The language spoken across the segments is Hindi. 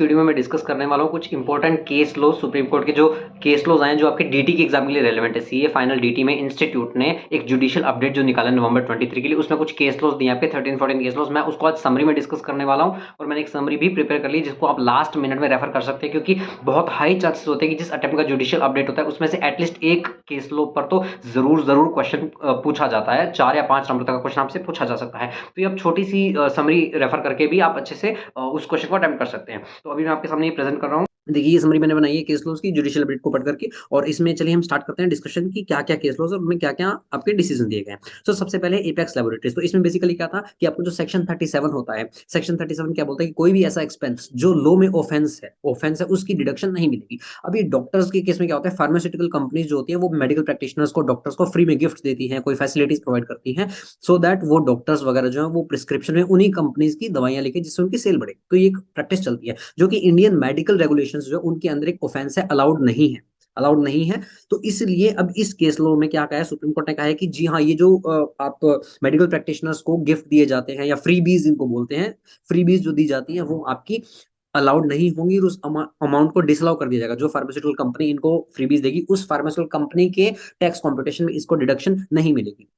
वीडियो में मैं डिस्कस करने वाला हूँ कुछ important case law, supreme court के जो केस लॉज आए हैं जो आपके डीटी के एग्जाम के लिए रेलेवेंट है। सीए फाइनल डीटी में इंस्टीट्यूट ने एक जुडिशियल अपडेट जो निकाला नवंबर 23 के लिए, उसमें कुछ केस लॉज दिए आपके 13-14 केस लॉज। मैं उसको आज समरी में डिस्कस करने वाला हूँ और मैंने एक समरी भी प्रिपेयर कर ली जिसको आप लास्ट मिनट में रेफर कर सकते हैं, क्योंकि बहुत हाई चांसेस होते हैं कि जिस अटेम्प्ट का जुडिशियल अपडेट होता है उसमें से एटलीस्ट एक केस लॉ पर तो जरूर जरूर क्वेश्चन पूछा जाता है। 4 या 5 नंबर तक का क्वेश्चन आपसे पूछा जा सकता है। तो ये आप छोटी सी समरी रेफर करके भी आप अच्छे से उस क्वेश्चन को अटेम्प्ट कर सकते हैं। तो अभी मैं आपके सामने ये प्रेजेंट कर रहा हूँ। देखिए ये समरी मैंने बनाई है केस लॉज की जुडिशियल अपडेट को पढ़ करके, और इसमें चलिए हम स्टार्ट करते हैं डिस्कशन की क्या क्या केस लॉज और उनमें क्या क्या आपके डिसीजन दिए गए हैं। तो सबसे पहले एपेक्स लैबोरेटरीज। तो इसमें बेसिकली क्या था कि आपको जो सेक्शन 37 होता है, सेक्शन 37 क्या बोलता है कि कोई भी ऐसा एक्सपेंस जो लो में ऑफेंस है उसकी डिडक्शन नहीं मिलेगी। अभी डॉक्टर्स के केस में क्या होता है, फार्मास्यूटिकल कंपनीज जो होती है वो मेडिकल प्रैक्टिशनर्स को, डॉक्टर्स को फ्री में गिफ्ट देती हैं, कोई फैसिलिटीज प्रोवाइड करती हैं, सो दैट वो डॉक्टर्स वगैरह जो है वो प्रिस्क्रिप्शन में उन्हीं कंपनीज की दवाइयां लेके जिससे उनकी सेल बढ़े। तो ये एक प्रैक्टिस चलती है जो कि इंडियन मेडिकल रेगुलेशंस जो उनके अंदर एक ऑफेंस है, अलाउड नहीं है। तो इसलिए अब इस केस लॉ में क्या कहा है, सुप्रीम कोर्ट ने कहा है कि जी हाँ, ये जो आप मेडिकल प्रैक्टिशनर्स को गिफ्ट दिए जाते हैं या फ्रीबीज इनको बोलते हैं, फ्रीबीज जो दी जाती है वो आपकी अलाउड नहीं होंगी और उस अमाउंट को डिसअलाउ कर दिया जाएगा। जो फार्मास्यूटिकल कंपनी इनको फ्रीबीज देगी उस फार्मास्यूटिकल कंपनी के टैक्स कॉम्पिटिशन में इसको डिडक्शन नहीं मिलेगी।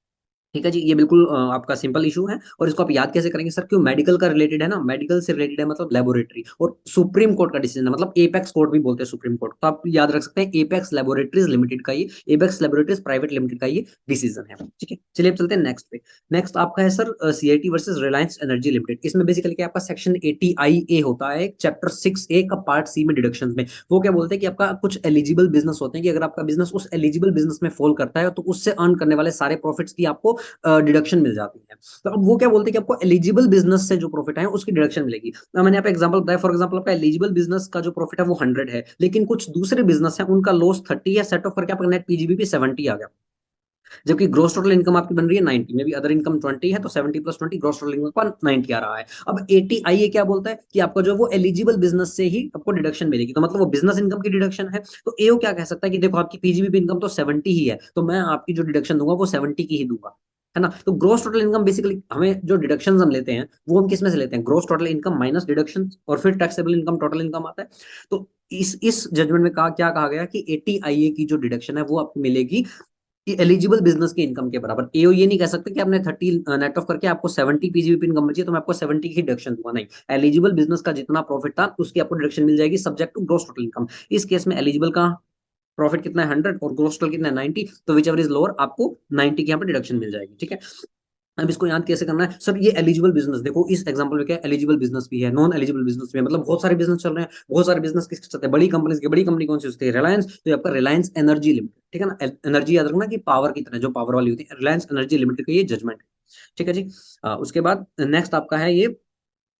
ठीक है जी, ये बिल्कुल आपका सिंपल इशू है। और इसको आप याद कैसे करेंगे सर, क्यों मेडिकल का रिलेटेड है ना, मेडिकल से रिलेटेड है मतलब लेबोरेटरी, और सुप्रीम कोर्ट का डिसीजन है मतलब एपेक्स कोर्ट भी बोलते हैं सुप्रीम कोर्ट, तो आप याद रख सकते हैं एपेक्स लेबोरेटरीज लिमिटेड का ये, एपेक्स लेबोरेटरीज प्राइवेट लिमिटेड का ये डिसीजन है। ठीक है, चलिए अब चलते हैं नेक्स्ट पे। नेक्स्ट आपका है sir CIT versus Reliance energy limited. इसमें बेसिकली क्या आपका सेक्शन 80 IA होता है चैप्टर 6A का पार्ट सी में डिडक्शन में। वो क्या बोलते हैं कि आपका कुछ एलिजिबल बिजनेस होते हैं कि अगर आपका बिजनेस उस एलिजिबल बिजनेस में फॉल करता है तो उससे अर्न करने वाले सारे प्रॉफिट्स की आपको डिडक्शन मिल जाती है। तो अब वो क्या बोलते हैं कि आपको एलिजिबल बिजनेस से जो प्रॉफिट है उसकी डिडक्शन मिलेगी। तो मैंने यहाँ पे एग्जांपल बताया, फॉर एग्जांपल आपका एलिजिबल बिजनेस का जो प्रॉफिट है वो 100 है, लेकिन कुछ दूसरे बिजनेस है उनका लॉस 30 है, सेट ऑफ करके आपका नेट पीजीबी पे 70 आ गया, जबकि ग्रोस टोटल इनकम आपकी बन रही है 90 में भी, अदर इनकम 20 है तो 70 + 20 ग्रोस टोटल इनकम का 90 आ रहा है। अब 80 IA क्या बोलता है कि आपका जो वो एलिजिबल बिजनेस से ही आपको डिडक्शन मिलेगी, तो मतलब वो बिजनेस इनकम की डिडक्शन है। तो एओ क्या कह सकता है कि देखो आपकी पीजीबी इनकम तो 70 ही है, तो मैं आपकी जो डिडक्शन दूंगा वो 70 की ही दूंगा, है ना। तो ग्रोस टोटल इनकम बेसिकली हमें जो डिडक्शन हम लेते हैं वो हम किस में से लेते हैं, gross total income minus deduction, और फिर टैक्सेबल इनकम टोटल इनकम आता है। तो इस जजमेंट में कहा क्या कहा गया कि 80 IA की जो डिडक्शन है वो आपको मिलेगी कि एलिजिबल बिजनेस की इनकम के बराबर। एओ ये नहीं कह सकते कि आपने 30 नेट ऑफ करके आपको 70 पीजीबी इनकम बची है तो मैं आपको 70 की डिडक्शन दूंगा, नहीं, एलिजिबल बिजनेस का जितना प्रॉफिट था उसकी आपको डिडक्शन मिल जाएगी subject to gross total income. इस केस में एलिजिबल का प्रॉफिट कितना है 100 और ग्रोस टोटल कितना है 90, तो विच एवर इज लोअर आपको 90 की यहाँ पे डिडक्शन मिल जाएगी। ठीक है, अब इसको याद कैसे करना है सर, ये एलिजिबल बिजनेस देखो इस एग्जांपल में क्या एलिजिबल बिजनेस भी है, नॉन एलिजिबल बिजनेस भी है, मतलब बहुत सारे बिजनेस चल रहे हैं, बहुत सारे बिजनेस किसके चलते हैं, बड़ी कंपनीज के। बड़ी कंपनी कौन सी होती है, रिलायंस, तो ये आपका रिलायंस एनर्जी लिमिटेड। ठीक है ना, एनर्जी याद रखना कि पावर की तरह जो पावर वाली होती है, रिलायंस एनर्जी लिमिटेड का ये जजमेंट है। ठीक है जी, उसके बाद नेक्स्ट आपका है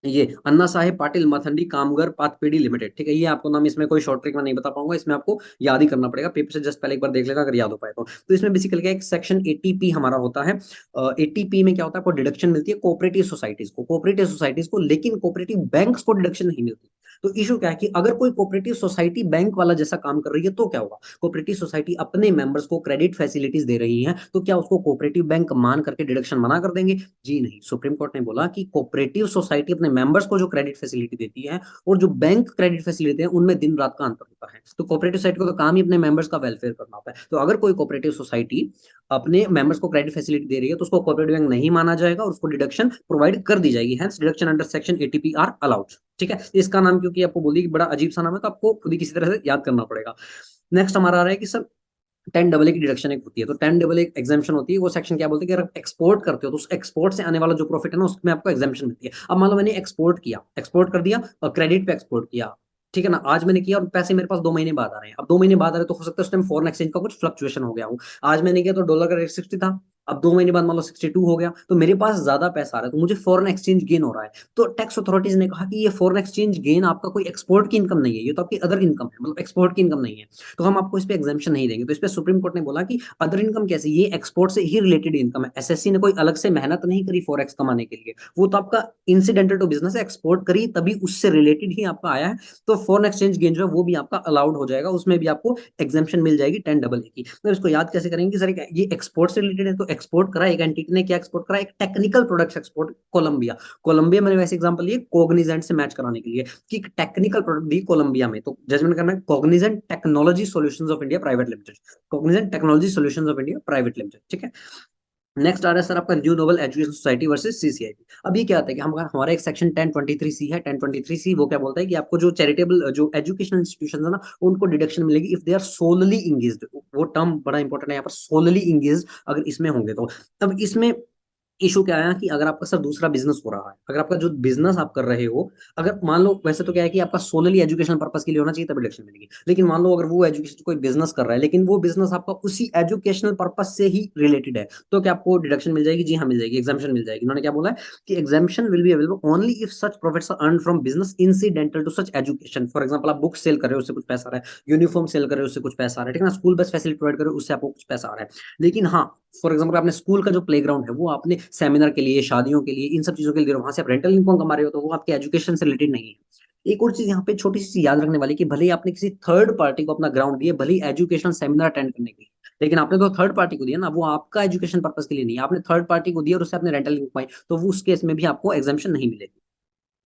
ये अन्ना साहेब पाटिल मथंडी कामगर पातपेड़ी लिमिटेड। ठीक है, ये आपको नाम इसमें कोई शॉर्ट ट्रिक में नहीं बता पाऊंगा, इसमें आपको याद ही करना पड़ेगा, पेपर से जस्ट पहले एक बार देख लेना अगर याद हो पाए तो इसमें बेसिकली क्या एक सेक्शन 80P हमारा होता है। 80P में क्या होता है, आपको डिडक्शन मिलती है कोऑपरेटिव सोसाइटीज को, लेकिन कोऑपरेटिव बैंक्स को डिडक्शन नहीं मिलती। तो इशू क्या है कि अगर कोई कोऑपरेटिव सोसाइटी बैंक वाला जैसा काम कर रही है तो क्या होगा, कोऑपरेटिव सोसाइटी अपने मेंबर्स को क्रेडिट फैसिलिटीज दे रही है, तो क्या उसको कोऑपरेटिव बैंक मान करके डिडक्शन मना कर देंगे? जी नहीं, सुप्रीम कोर्ट ने बोला कि कोऑपरेटिव सोसाइटी अपने मेंबर्स को जो क्रेडिट फैसिलिटी देती है और जो बैंक क्रेडिट फैसिलिटी देते हैं उनमें दिन रात का अंतर होता है। तो कोऑपरेटिव सोसाइटी को तो काम ही अपने मेंबर्स का वेलफेयर करना होता है। तो अगर कोई कोऑपरेटिव सोसाइटी अपने मेंबर्स को क्रेडिट फैसिलिटी दे रही है तो उसको कोऑपरेटिव बैंक नहीं माना जाएगा और उसको डिडक्शन प्रोवाइड कर दी जाएगी, hence deduction under section 80P are allowed. ठीक है, इसका नाम क्योंकि आपको बोली कि बड़ा अजीब सा नाम है तो आपको खुद ही किसी तरह से याद करना पड़ेगा। नेक्स्ट हमारा आ रहा है कि सर 10AA की डिडक्शन एक होती है, तो 10AA एक एग्जामेशन होती है। वो सेक्शन क्या बोलते हैं कि अगर आप एक्सपोर्ट करते हो तो उस एक्सपोर्ट से आने वाला जो प्रॉफिट है ना उसमें आपको एग्जामेशन मिलती है। अब मान लो मैंने एक्सपोर्ट कर दिया और क्रेडिट पे एक्सपोर्ट किया, ठीक है ना, आज मैंने किया और पैसे मेरे पास 2 महीने बाद आ रहे हैं। अब 2 महीने बाद आ रहे हैं तो हो सकता है उस टाइम फॉरेन एक्सचेंज का कुछ फ्लक्चुएशन हो गया हो। आज मैंने किया तो डॉलर का रेट 60 था, अब 2 महीने बाद मान लो 62 हो गया, तो मेरे पास ज्यादा पैसा आ रहा है, तो मुझे फॉरेन एक्सचेंज गेन हो रहा है। तो टैक्स अथॉरिटीज ने कहा कि ये फॉरेन एक्सचेंज गेन आपका कोई एक्सपोर्ट की इनकम नहीं है, ये तो आपकी अदर इनकम है, मतलब एक्सपोर्ट की इनकम नहीं है, तो हम आपको इस पे एग्जामेशन नहीं देंगे। तो इस पे सुप्रीम कोर्ट ने बोला कि अदर इनकम कैसे, ये एक्सपोर्ट से ही रिलेटेड इनकम है, एसएससी ने कोई अलग से मेहनत नहीं करी फॉरेक्स कमाने के लिए, वो तो आपका इंसिडेंटल टू बिजनेस है, एक्सपोर्ट करी तभी उससे रिलेटेड ही आपका आया है। तो फॉरेन एक्सचेंज गेन जो है वो भी आपका अलाउड हो जाएगा, उसमें भी आपको एग्जामेशन मिल जाएगी 10AA की। तो इसको याद कैसे करेंगे सर, ये एक्सपोर्ट से रिलेटेड है तो एक्सपोर्ट करा, एक एंटिटी ने क्या एक्सपोर्ट करा, एक technical products export Colombia. Colombia मैंने वैसे एग्जांपल लिए कोग्निजेंट से मैच कराने के लिए कि टेक्निकल प्रोडक्ट दी कोलंबिया में, तो जजमेंट करना है Cognizant technology solutions of India private limited, Cognizant technology solutions of India private limited, ठीक है। नेक्स्ट आ रहा है सर आपका new noble education society versus CCIB. अब ये क्या होता है कि हमारा एक सेक्शन 1023 सी है, 1023 सी वो क्या बोलता है कि आपको जो चैरिटेबल जो एजुकेशनल इंस्टीट्यूशन है ना, उनको डिडक्शन मिलेगी if they are solely engaged. वो टर्म बड़ा इंपॉर्टेंट है यहाँ पर, सोलली इंगेज्ड अगर इसमें होंगे तो। अब इसमें इशू क्या है कि अगर आपका सर दूसरा बिजनेस हो रहा है, अगर आपका जो बिजनेस आप कर रहे हो, अगर मान लो वैसे तो क्या है कि आपका सोलली एजुकेशन पर्पस के लिए होना चाहिए तभी डिडक्शन मिलेगी, लेकिन मान लो अगर वो एजुकेशन कोई बिजनेस कर रहा है लेकिन वो बिजनेस आपका उसी एजुकेशनल पर्पस से ही रिलेटेड है, तो क्या आपको डिडक्शन मिल जाएगी? जी हाँ मिल जाएगी, एग्जाम्पशन मिल जाएगी। उन्होंने क्या बोला है कि exemption will be available only if such profits are earned from business incidental to such education. For example आप बुक सेल कर रहे हो उससे कुछ पैसा आ रहा है, यूनिफॉर्म सेल कर रहे हो उससे कुछ पैसा आ रहा है, ठीक है ना, स्कूल बस फैसिलिटी प्रोवाइड कर रहे हो उससे आपको कुछ पैसा आ रहा है। लेकिन हाँ, फॉर एग्जाम्पल आपने स्कूल का जो प्लेग्राउंड है वो आपने सेमिनार के लिए, शादियों के लिए, इन सब चीजों के लिए वहां से आप रेंटल इनकम कमा रहे हो, तो वो आपके एजुकेशन से रिलेटेड नहीं है। एक और चीज यहाँ पे छोटी सी याद रखने वाली कि भले ही आपने किसी थर्ड पार्टी को अपना ग्राउंड दिया, भले ही एजुकेशनल सेमिनार अटेंड करने के लिए, लेकिन आपने तो थर्ड पार्टी को दिया ना, वो आपका एजुकेशन पर्पज के लिए नहीं है, आपने थर्ड पार्टी को दिया और उससे आपने रेंटल इनकम पाई, तो वो उस केस में भी आपको एग्जाम्पशन नहीं मिलेगी,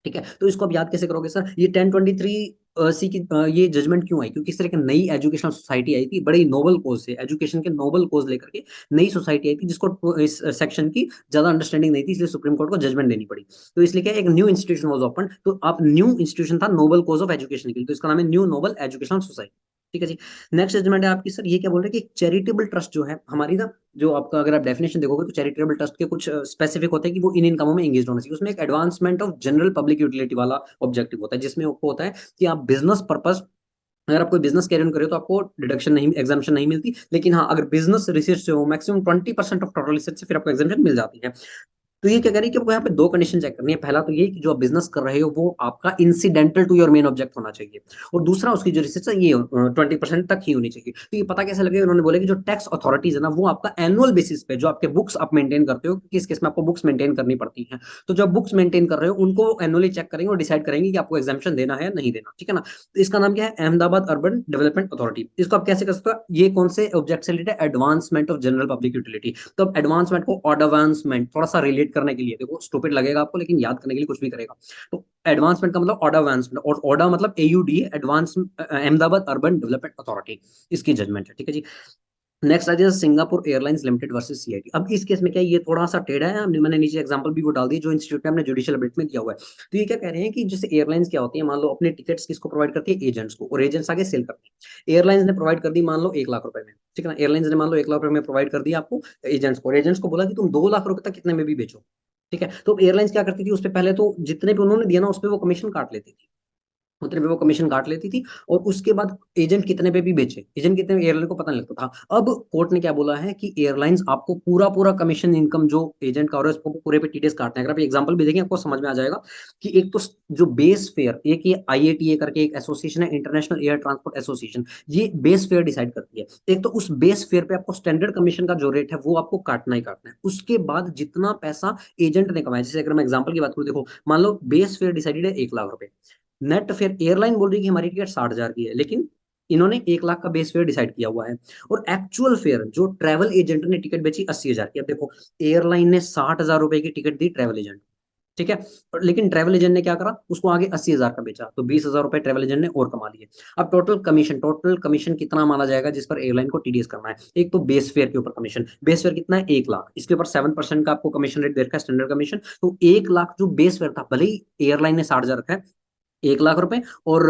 ठीक है। तो इसको आप याद कैसे करोगे सर? ये 1023 सी की ये जजमेंट क्यों आई? क्योंकि इस तरह की नई एजुकेशनल सोसाइटी आई थी, बड़ी नोबल कोज से, एजुकेशन के नोबल कोज लेकर के नई सोसाइटी आई थी, जिसको इस सेक्शन की ज्यादा अंडरस्टैंडिंग नहीं थी, इसलिए सुप्रीम कोर्ट को जजमेंट देनी पड़ी। तो इसलिए क्या, एक न्यू इंस्टीट्यूशन वाज ओपन, तो आप न्यू इंस्टीट्यूशन था नोबल कोज ऑफ एजुकेशन के लिए, तो इसका नाम है न्यू नोबल एजुकेशनल सोसाइटी, ठीक है जी। नेक्स्ट जजमेंट है आपकी सर, ये क्या बोल रहे हैं कि चैरिटेबल ट्रस्ट जो है हमारी ना, जो आपका अगर आप डेफिनेशन देखोगे तो चैरिटेबल ट्रस्ट के कुछ स्पेसिफिक होते हैं कि वो इन कामों में एंगेज होना चाहिए। उसमें एक advancement of general public utility वाला ऑब्जेक्टिव होता है, जिसमें आपको होता है कि आप बिजनेस पर्पस, अगर आप कोई बिजनेस कैरी ऑन करो तो आपको डिडक्शन नहीं, एग्जाम्पशन नहीं मिलती, लेकिन हाँ अगर बिजनेस रिसर्च से हो मैक्सिमम 20% ऑफ टोटल रिसर्च से फिर आपको एग्जाम्पशन मिल जाती है। तो ये क्या कह रही है कि आपको यहाँ पे दो कंडीशन चेक करनी है। पहला तो ये कि जो आप बिजनेस कर रहे हो वो आपका incidental to your main object होना चाहिए, और दूसरा उसकी जो रिसर्च है ये 20% तक ही होनी चाहिए। तो ये पता कैसे लगेगा? उन्होंने बोला कि जो टैक्स अथॉरिटीज है ना, वो आपका एनुअल बेसिस पे जो आपके बुक्स आप मेंटेन करते हो, किस केस में आपको बुक्स मेंटेन करनी पड़ती हैं, तो जब बुक्स मेंटेन कर रहे हो उनको एनुअली चेक करेंगे और डिसाइड करेंगे कि आपको एग्जाम्पशन देना है या नहीं देना, ठीक है ना। तो इसका नाम क्या है? Ahmedabad urban development authority. इसको आप कैसे कर सकते हो? ये कौन से ऑब्जेक्ट से related? Advancement of general public utility. तो अब एडवांसमेंट को ऑडवांसमेंट थोड़ा सा रिलेट करने के लिए, देखो स्टूपिड लगेगा आपको लेकिन याद करने के लिए कुछ भी करेगा। तो एडवांसमेंट का मतलब ऑडवांसमेंट, और ऑडा मतलब AUD, advance Ahmedabad urban development authority, इसकी जजमेंट है, ठीक है जी। नेक्स्ट आ जाए Singapore airlines limited versus CIT. अब इस केस में क्या है, ये थोड़ा सा टेढ़ा है, मैंने नीचे एग्जांपल भी वो डाल दिया जो इंस्टीट्यूट में हमने जुडिशियल अपडेट में दिया हुआ है। तो ये क्या कह रहे हैं कि जैसे एयरलाइंस क्या होती है, मान लो अपने टिकट्स किसको प्रोवाइड करती है? एजेंट्स को, और एजेंट्स आगे सेल करते हैं। एयरलाइंस ने प्रोवाइड कर दी मान लो 1 लाख रुपए में, ठीक है ना, एयरलाइंस ने मान लो 1 लाख रुपए में प्रोवाइड कर दिया आपको एजेंट्स को, और एजेंट्स को बोला कि तुम 2 लाख रुपए तक कितने में भी बेचो, ठीक है। तो एयरलाइंस क्या करती थी उस पर? पहले तो जितने भी उन्होंने दिया ना उस पर वो कमीशन काट लेती थी, उतने पे वो कमीशन काट लेती थी, और उसके बाद एजेंट कितने पे भी बेचे, एजेंट कितने, एयरलाइन को पता नहीं लगता था। अब कोर्ट ने क्या बोला है कि एयरलाइंस आपको पूरा पूरा कमीशन इनकम जो एजेंट का हो रहा है उसको पूरे पे टीडीएस काटना है। अगर आप एग्जांपल भी देखें आपको समझ में आ जाएगा कि एक तो जो बेस फेयर, एक ये आईएटीए करके एक एसोसिएशन है, इंटरनेशनल एयर ट्रांसपोर्ट एसोसिएशन, ये बेस फेयर डिसाइड करती है। एक तो उस बेस फेयर पे आपको स्टैंडर्ड कमीशन का जो रेट है वो आपको काटना ही काटना है, उसके बाद जितना पैसा एजेंट ने कमाया, जैसे अगर मैं एग्जांपल की बात करूं, देखो मान लो बेस फेयर डिसाइडेड है 1 लाख रुपए, नेट फेयर एयरलाइन बोल रही है कि हमारी टिकट 60,000 की है, लेकिन इन्होंने 1 लाख का बेस फेयर डिसाइड किया हुआ है, और एक्चुअल फेयर जो ट्रेवल एजेंट ने टिकट बेची 80,000 की। अब देखो एयरलाइन ने 60,000 रुपए की टिकट दी ट्रेवल एजेंट, ठीक है, लेकिन ट्रेवल एजेंट ने क्या करा, उसको आगे 80,000 का बेचा, तो 20,000 रुपए ट्रेवल एजेंट ने और कमा लिए। अब टोटल कमीशन कितना माना जाएगा जिस पर एयरलाइन को टीडीएस करना है? एक तो बेस फेयर के ऊपर कमीशन, बेस फेयर कितना है? 1 लाख, इसके ऊपर 7% का आपको कमीशन रेट दे रखा है, स्टैंडर्ड कमीशन। तो 1 लाख जो बेस फेयर था, भले ही एयरलाइन ने 60,000 रखा है, 1 लाख रुपए, और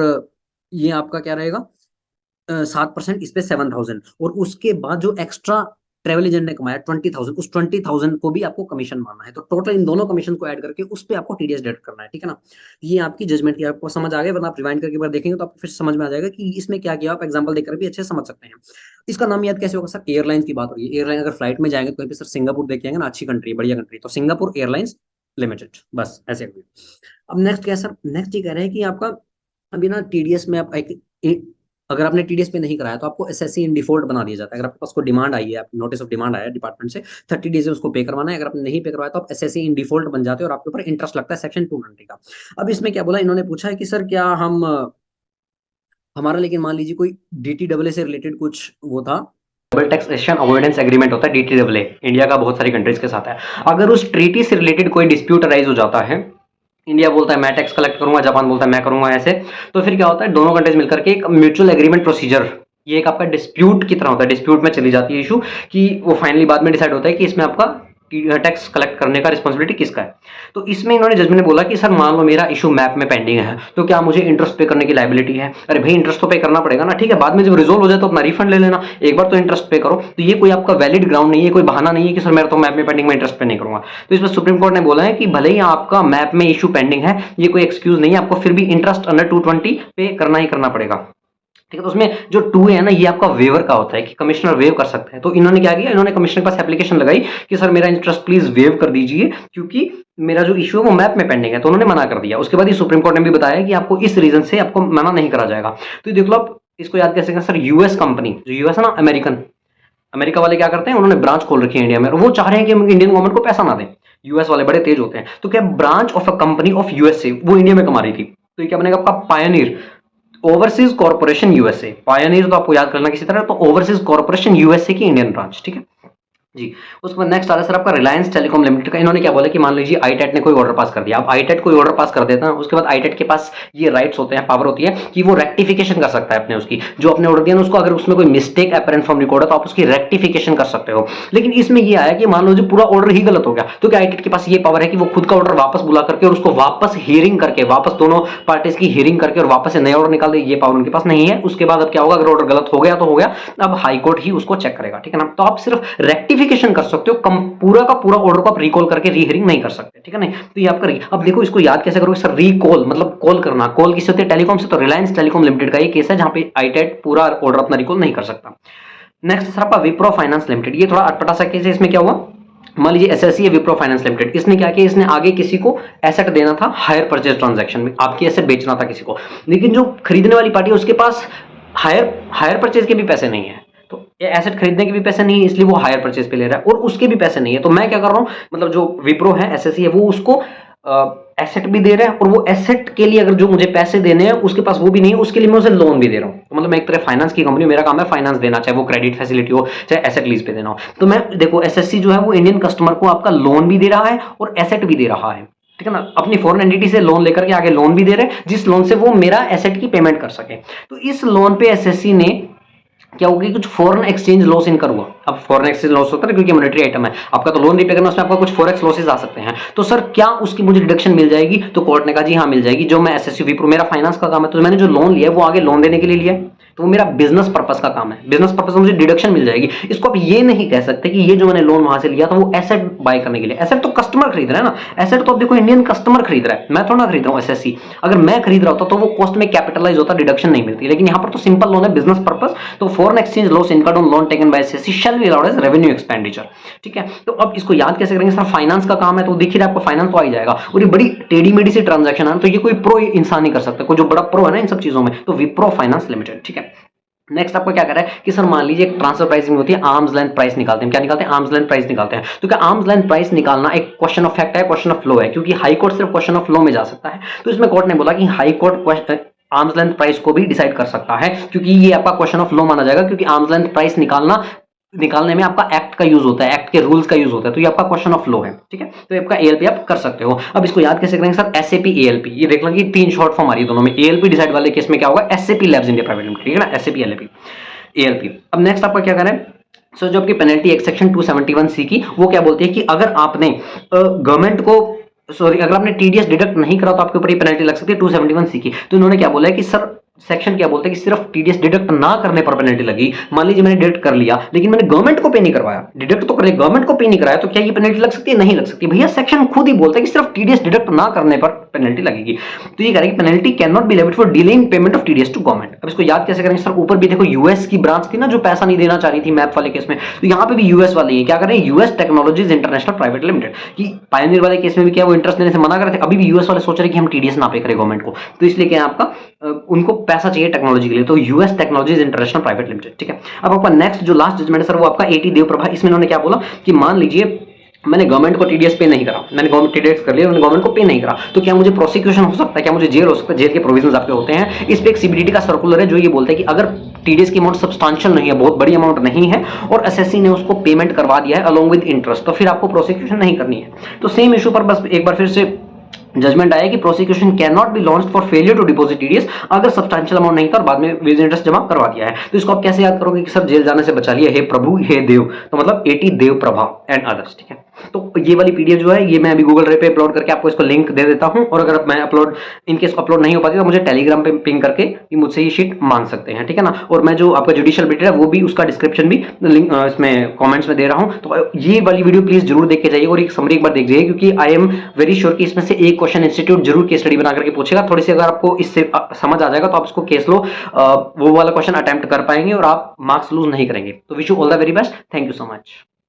ये आपका क्या रहेगा? 7%, इस पे 7,000, और उसके बाद जो एक्स्ट्रा ट्रेवल एजेंट ने कमाया 20,000, उस 20,000 को भी आपको कमीशन मानना है। तो टोटल इन दोनों कमीशन को ऐड करके उस पे आपको टीडीएस डेबिट करना है, ठीक है ना। ये आपकी जजमेंट की, आपको समझ आ गया, वरना आप रिवाइंड करके बार देखेंगे तो आपको फिर समझ में आ जाएगा कि इसमें क्या किया। आप एग्जांपल देखकर भी अच्छे से समझ सकते हैं। इसका नाम याद कैसे होगा सर? एयरलाइंस की बात हो रही है, एयरलाइन अगर फ्लाइट में जाएंगे तो कहीं पे सर सिंगापुर देख के आएंगे ना, अच्छी कंट्री है, बढ़िया कंट्री, तो सिंगापुर एयरलाइंस लिमिटेड, बस ऐसे। अब नेक्स्ट क्या है सर? नेक्स्ट ये कह रहे हैं कि आपका अभी ना टीडीएस में आप अगर आपने टीडीएस पे नहीं कराया तो आपको एसएससी इन डिफॉल्ट बना दिया जाता है। अगर आपके पास कोई डिमांड आई है, आप नोटिस ऑफ डिमांड आया डिपार्टमेंट से, 30 डेज में उसको पे करवाना है। अगर आपने नहीं पे करवाया तो आप एसएससी इन डिफॉल्ट बन जाते हो और आपके ऊपर इंटरेस्ट लगता है सेक्शन 220 का। अब इसमें क्या बोला इन्होंने, पूछा है कि सर क्या हम हमारा, लेकिन मान लीजिए कोई डीटीडब्ल्यू से रिलेटेड कुछ वो था, डबल टैक्सेशन अवॉइडेंस एग्रीमेंट होता है DTAA, इंडिया का बहुत सारी कंट्रीज के साथ है। अगर उस ट्रीटी से रिलेटेड कोई डिस्प्यूट अराइज हो जाता है, इंडिया बोलता है मैं टैक्स कलेक्ट करूंगा, जापान बोलता है मैं करूंगा ऐसे, तो फिर क्या होता है, दोनों कंट्रीज मिलकर के एक म्यूचुअल एग्रीमेंट प्रोसीजर, ये एक आपका डिस्प्यूट की तरह होता है, डिस्प्यूट में चली जाती है इशू कि वो फाइनली बाद में डिसाइड होता है कि इसमें आपका टैक्स कलेक्ट करने का रिस्पॉन्सिबिलिटी किसका है। तो इसमें इन्होंने जजमेंट ने बोला कि सर मान लो मेरा इशू मैप में पेंडिंग है, तो क्या मुझे इंटरेस्ट पे करने की लायबिलिटी है? अरे भाई इंटरेस्ट तो पे करना पड़ेगा ना, ठीक है, बाद में जब रिजोल्व हो जाए तो अपना रिफंड ले लेना, एक बार तो इंटरेस्ट पे करो। तो ये कोई आपका वैलिड ग्राउंड नहीं है, कोई बहाना नहीं है कि सर मेरा तो मैप में पेंडिंग, मैं इंटरेस्ट पे नहीं करूंगा। तो इसमें सुप्रीम कोर्ट ने बोला है कि भले ही आपका मैप में इशू पेंडिंग है, ये कोई एक्सक्यूज नहीं है, आपको फिर भी इंटरेस्ट अंडर 220 पे करना ही करना पड़ेगा, ठीक है। तो उसमें जो 2 है ना, ये आपका वेवर का होता है कि कमिश्नर वेव कर सकता है। तो इन्होंने क्या किया, इन्होंने कमिश्नर के पास एप्लीकेशन लगाई कि सर मेरा इंटरेस्ट प्लीज वेव कर दीजिए क्योंकि मेरा जो इशू है वो मैप में पेंडिंग है। तो उन्होंने मना कर दिया। उसके बाद ये सुप्रीम कोर्ट ने भी बताया कि आपको इस रीजन से आपको मना नहीं करा जाएगा। तो ये देख लो आप इसको याद कैसे करें सर, यूएस कंपनी, जो यूएस है ना, अमेरिका वाले क्या करते हैं, उन्होंने ब्रांच खोल रखी है इंडिया में और वो चाह रहे हैं कि इंडियन गवर्नमेंट को पैसा ना दें। यूएस वाले बड़े तेज होते हैं। तो क्या branch of a company of USA वो इंडिया में कमा रही थी, तो ये क्या बनेगा आपका Pioneer overseas corporation USA. Pioneer तो आपको याद करना किसी तरह, तो ओवरसीज कॉर्पोरेशन यूएसए की इंडियन ब्रांच, ठीक है जी। उसके बाद नेक्स्ट आता है सर आपका रिलायंस टेलीकॉम लिमिटेड का। इन्होंने क्या बोला कि मान लीजिए आईटेट ने कोई ऑर्डर पास कर दिया, अब आईटेट कोई ऑर्डर पास कर देता है, उसके बाद आईटेट के पास ये राइट्स होते हैं, पावर होती है कि वो रेक्टिफिकेशन कर सकता है अपने उसकी जो अपने ऑर्डर दिया ना उसको, अगर उसमें कोई मिस्टेक अपरेंट फ्रॉम रिकॉर्ड है तो आप उसकी रेक्टिफिकेशन कर सकते हो। लेकिन इसमें ये आया कि मान लो जो पूरा ऑर्डर ही गलत हो गया, तो क्या आईटेट के पास ये पावर है कि वो खुद का ऑर्डर वापस बुला करके और उसको वापस हियरिंग करके, वापस दोनों पार्टीज की हियरिंग करके और वापस से नया ऑर्डर निकाल दे? ये पावर उनके पास नहीं है। उसके बाद अब क्या होगा, अगर ऑर्डर गलत हो गया तो हो गया, अब हाईकोर्ट ही उसको चेक करेगा, ठीक है ना। तो आप सिर्फ रेक्टिफिकेशन कर सकते हो, पूरा का पूरा ऑर्डर को आप रिकॉल करके रीहियरिंग नहीं कर सकते, ठीक है नहीं। तो ये आप करिए। अब देखो इसको याद कैसे करोगे सर, रिकॉल मतलब कॉल करना। कॉल किससे होती है, टेलीकॉम से। तो रिलायंस टेलीकॉम लिमिटेड का ये केस है जहां पे आईटेट पूरा ऑर्डर अपना रिकॉल नहीं कर सकता। नेक्स्ट सर आपका विप्रो फाइनेंस लिमिटेड, ये थोड़ा अटपटा सा केस है। इसमें क्या हुआ, मान लीजिए एसएससी है विप्रो फाइनेंस लिमिटेड, इसने क्या किया, इसने आगे किसी को एसेट देना था हायर परचेज ट्रांजैक्शन में, आपकी एसेट बेचना था किसी को, लेकिन जो खरीदने वाली पार्टी है उसके पास हायर परचेज के भी पैसे नहीं है, तो एसेट खरीदने के भी पैसे नहीं है, इसलिए वो हायर परचेज पे ले रहा है और उसके भी पैसे नहीं है। तो मैं क्या कर रहा हूं, मतलब जो विप्रो है एसएससी है वो उसको एसेट भी दे रहा है और वो एसेट के लिए अगर जो मुझे पैसे देने हैं उसके पास वो भी नहीं है, उसके लिए मैं उसे लोन भी दे रहा हूं। तो मतलब मैं एक तरह फाइनेंस की कंपनी, मेरा काम है फाइनेंस देना, चाहे वो क्रेडिट फैसिलिटी हो चाहे एसेट लीज पे देना हो। तो मैं देखो एसएससी जो है वो इंडियन कस्टमर को आपका लोन भी दे रहा है और एसेट भी दे रहा है, ठीक है ना। अपनी फॉरेन एंटिटी से लोन लेकर के आगे लोन भी दे रहे हैं जिस लोन से वो मेरा एसेट की पेमेंट कर सके। तो इस लोन पे एसएससी ने क्या होगी, कुछ फॉरेन एक्सचेंज लॉस इनकर हुआ। अब फॉरेन एक्सचेंज लॉस होता है क्योंकि मॉनेटरी आइटम है, आपका तो लोन रीपे करना, उसमें आपका कुछ फॉरेक्स लॉसेस आ सकते हैं। तो सर क्या उसकी मुझे डिडक्शन मिल जाएगी? तो कोर्ट ने कहा जी हाँ मिल जाएगी। जो मैं एसएससी विप्रो, मेरा फाइनेंस का काम है, तो मैंने जो लोन लिया है वो आगे लोन देने के लिए लिया है, तो वो मेरा बिजनेस पर्पस का काम है, बिजनेस पर्पस में मुझे डिडक्शन मिल जाएगी। इसको आप ये नहीं कह सकते कि ये जो मैंने लोन वहां से लिया था वो एसेट बाय करने के लिए। एसेट तो कस्टमर खरीद रहा है ना, एसेट तो आप देखो इंडियन कस्टमर खरीद रहा है, मैं थोड़ा ना खरीद रहा हूँ एसएससी। अगर मैं खरीद रहा होता तो वो कॉस्ट में कैपिटलाइज होता, डिडक्शन नहीं मिलती। लेकिन यहाँ पर तो सिंपल लोन है, बिजनेस पर्पस, तो foreign exchange loss incurred on loan taken by SSC shall be allowed as revenue expenditure, ठीक है। तो अब इसको याद कैसे करेंगे सर, फाइनेंस का काम है तो देखिए आपको फाइनेंस तो आ ही जाएगा। और ये बड़ी टेढ़ी मेढ़ी सी ट्रांजैक्शन है, तो ये कोई प्रो इंसान नहीं कर सकता, कोई जो बड़ा प्रो है ना इन सब चीजों में, तो विप्रो फाइनेंस लिमिटेड, ठीक है। नेक्स्ट आपको क्या कर रहा है कि सर मान लीजिए एक ट्रांसफर प्राइसिंग होती है, आर्म्स लेंथ प्राइस निकालते हैं। क्या निकालते हैं? आर्म्स लेंथ प्राइस निकालते हैं। तो क्या आर्म्स लेंथ प्राइस निकालना एक क्वेश्चन ऑफ फैक्ट है, क्वेश्चन ऑफ लॉ है? क्योंकि हाई कोर्ट सिर्फ क्वेश्चन ऑफ लॉ में जा सकता है। तो इसमें कोर्ट ने बोला कि high court arms length price को भी डिसाइड कर सकता है, क्योंकि ये आपका क्वेश्चन ऑफ लॉ माना जाएगा, क्योंकि आर्म्स लेंथ प्राइस निकालने में आपका एक्ट का यूज होता है, एक्ट के रूल्स का यूज होता है, तो ये आपका क्वेश्चन ऑफ लॉ है, ठीक है। तो आपका एएलपी आप कर सकते हो। अब इसको याद कैसे करेंगे सर, एसएपी एएलपी, ये देख लेंगे 3 शॉर्ट फॉर्म आ रही है दोनों में। एएलपी डिसाइड वाले केस में क्या होगा, SAP labs India private limited, ठीक है ना, एसएपी एएलपी एएलपी। अब नेक्स्ट आपका क्या करें सो, जो आपकी पेनल्टी एक्ट सेक्शन 271C की, वो क्या बोलती है कि अगर आपने गवर्नमेंट को अगर आपने टीडीएस डिडक्ट नहीं करा तो आपके ऊपर ये पेनल्टी लग सकती है 271C की। तो इन्होंने क्या बोला है कि सर सेक्शन क्या बोलते हैं कि सिर्फ टीडीएस डिडक्ट ना करने पर पेनल्टी लगी। मान लीजिए मैंने डिडक्ट कर लिया लेकिन मैंने गवर्नमेंट को पे नहीं करवाया, डिडक्ट तो कर लिया गवर्नमेंट को पे नहीं कराया, तो क्या ये पेनल्टी लग सकती है? नहीं लग सकती। भैया सेक्शन खुद ही बोलता है कि सिर्फ टीडीएस डिडक्ट ना करने पर पेनल्टी लगेगी। तो ये कह रहे हैं कि penalty can not be levied for delaying payment of TDS to government. अब इसको याद कैसे करेंगे सर, ऊपर भी देखो यूएस की ब्रांच थी ना जो पैसा नहीं देना चाह रही थी मैप वाले केस में, तो यहाँ पे भी यूएस वाले हैं क्या कर रहे हैं, US technologies international private limited की पायनियर वाले केस में भी क्या वो इंटरेस्ट देने से मना कर रहे थे, अभी भी यूएस वाले सोच रहे कि हम टीडीएस ना पे करें गवर्नमेंट को, तो इसलिए क्या आपका उनको पैसा चाहिए टेक्नोलॉजी के लिए, तो US technologies international private limited, ठीक है। अब आपका नेक्स्ट जो लास्ट जजमेंट है सर वो आपका एटी देव प्रभा। इसमें इन्होंने क्या बोला कि मान लीजिए मैंने गवर्नमेंट को टीडीएस पे नहीं करा, मैंने गवर्नमेंट टीडीएस कर लिया, मैंने गवर्नमेंट को पे नहीं करा, तो क्या मुझे प्रोसिक्यूशन हो सकता है, क्या मुझे जेल हो सकता है? जेल के प्रोविजंस आपके होते हैं। इस पे एक सीबीडीटी का सर्कुलर है जो ये बोलता है कि अगर टीडीएस की अमाउंट सब्सटेंशियल नहीं है, बहुत बड़ी अमाउंट नहीं है, और एसएससी ने उसको पेमेंट करवा दिया है अलोंग विद इंटरेस्ट, तो फिर आपको प्रोसिक्यूशन नहीं करनी है। तो सेम इशू पर बस एक बार फिर से जजमेंट आया कि prosecution can not be launched for failure to deposit TDS, अगर सब्सटेंशियल अमाउंट नहीं था और बाद में विद इंटरेस्ट जमा करवा दिया है। तो इसको आप कैसे याद करोगे कि सर जेल जाने से बचा लिया, हे प्रभु हे देव, तो मतलब एटी देव प्रभा एंड अदर्स, ठीक है। तो ये वाली पीडीएफ जो है ये मैं अभी गूगल ड्राइव पे अपलोड करके आपको इसको लिंक दे देता हूं, और अगर मैं अपलोड इनकेस अपलोड नहीं हो पाती तो मुझे टेलीग्राम पे पिंग करके मुझसे ये शीट मांग सकते हैं, ठीक है ना। और मैं जो आपका जुडिशियल बिट है वो भी उसका डिस्क्रिप्शन भी लिंक इसमें कमेंट्स में दे रहा हूं, तो ये वाली वीडियो प्लीज जरूर देख के जाइए और एक समरी एक बार देख जाइए, क्योंकि आई एम वेरी श्योर कि इसमें से एक क्वेश्चन इंस्टीट्यूट जरूर केस स्टडी बना करके पूछेगा। थोड़ी सी अगर आपको इससे समझ आ जाएगा तो आप इसको केस लो वो वाला क्वेश्चन अटेम्प्ट कर पाएंगे और आप मार्क्स लूज नहीं करेंगे। तो wish you all the very best, thank you so much.